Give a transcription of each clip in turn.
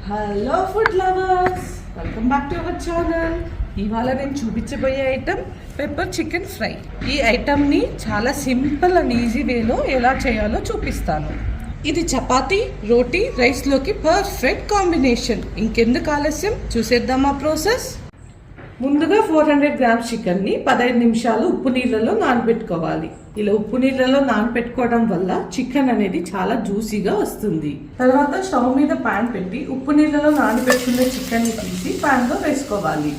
Hello food lovers, welcome back to our channel. ఇవాళ నేను చూపించబోయే ఐటమ్ పెప్పర్ చికెన్ ఫ్రై. ఈ ఐటమ్ని చాలా సింపుల్ అండ్ ఈజీ వేలో ఎలా చేయాలో చూపిస్తాను. ఇది చపాతీ, రోటీ, రైస్లోకి పర్ఫెక్ట్ కాంబినేషన్. ఇంకెందుకు ఆలస్యం, చూసేద్దామా ప్రాసెస్. ముందుగా 400 గ్రామ్స్ చికెన్ని 15 నిమిషాలు ఉప్పు నీళ్ళలో నానబెట్టుకోవాలి. ఇలా ఉప్పు నీళ్ళలో నానబెట్టుకోవడం వల్ల చికెన్ అనేది చాలా జ్యూసీగా వస్తుంది. తర్వాత స్టవ్ మీద పాన్ పెట్టి ఉప్పు నీళ్ళలో నానబెట్టుకున్న చికెన్ని తీసి పాన్లో వేసుకోవాలి.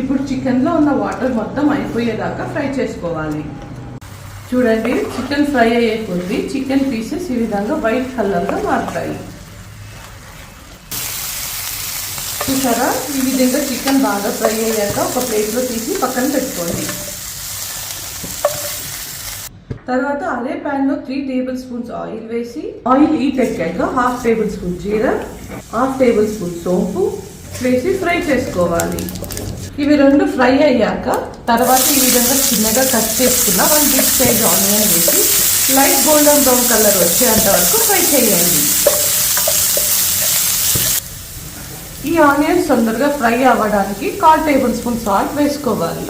ఇప్పుడు చికెన్లో ఉన్న వాటర్ మొత్తం అయిపోయేదాకా ఫ్రై చేసుకోవాలి. చూడండి, చికెన్ ఫ్రై అయ్యే కొద్దీ చికెన్ పీసెస్ ఈ విధంగా వైట్ కలర్లో మారుతాయి. చూసారా, ఈ విధంగా చికెన్ బాగా ఫ్రై అయ్యాక ఒక ప్లేట్లో తీసి పక్కన పెట్టుకోండి. తర్వాత అదే ప్యాన్లో 3 టేబుల్ స్పూన్స్ ఆయిల్ వేసి, ఆయిల్ హీట్ ఎక్కాక 1/2 టేబుల్ స్పూన్ జీరా, 1/2 టేబుల్ స్పూన్ సోంపు వేసి ఫ్రై చేసుకోవాలి. ఇవి రెండు ఫ్రై అయ్యాక తర్వాత ఈ విధంగా చిన్నగా కట్ చేసుకున్న 1 బిగ్ సైజ్ ఆనియన్ వేసి లైట్ గోల్డెన్ బ్రౌన్ కలర్ వచ్చేంత వరకు ఫ్రై చేయండి. ఈ ఆనియన్స్ తొందరగా ఫ్రై అవ్వడానికి 1/4 టేబుల్ స్పూన్ సాల్ట్ వేసుకోవాలి.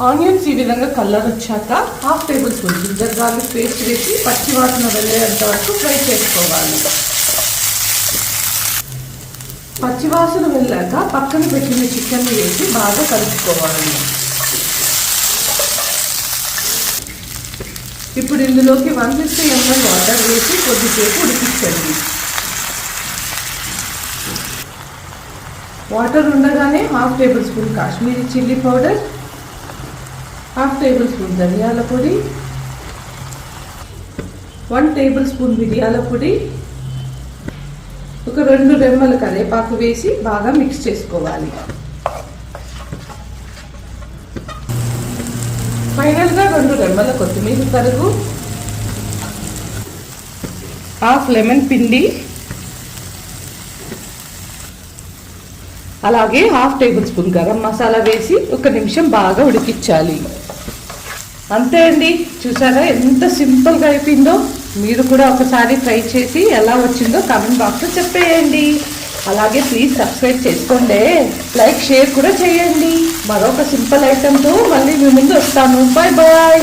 ఆనియన్స్ ఈ విధంగా కలర్ వచ్చాక 1/2 tablespoon ginger garlic paste వేసి పచ్చి వాసన వెళ్ళేంత వరకు ఫ్రై చేసుకోవాలి. పచ్చి వాసన వెళ్ళాక పక్కన పెట్టిన చికెన్ వేసి బాగా కలుపుకోవాలి. ఇప్పుడు ఇందులోకి 150 ml వాటర్ వేసి కొద్దిసేపు ఉడికించండి. వాటర్ ఉండగానే 1/2 table spoon Kashmiri chilli powder, 1/2 table spoon ధనియాల పొడి, 1 టేబుల్ స్పూన్ మిరియాల పొడి, ఒక 2 రెమ్మల కరివేపాకు వేసి బాగా మిక్స్ చేసుకోవాలి. ఫైనల్గా 2 రెమ్మల కొత్తిమీర తరుగు, 1/2 లెమన్ పిండి, అలాగే 1/2 టేబుల్ స్పూన్ గరం మసాలా వేసి 1 నిమిషం బాగా ఉడికించాలి. అంతే అండి, చూసారా ఎంత సింపుల్గా అయిపోయిందో. మీరు కూడా ఒకసారి ట్రై చేసి ఎలా వచ్చిందో కామెంట్ బాక్స్లో చెప్పేయండి. అలాగే ప్లీజ్ సబ్స్క్రైబ్ చేసుకోండి, లైక్ షేర్ కూడా చేయండి. మరొక సింపుల్ ఐటెంతో మళ్ళీ మీ ముందు వస్తాను. Bye bye.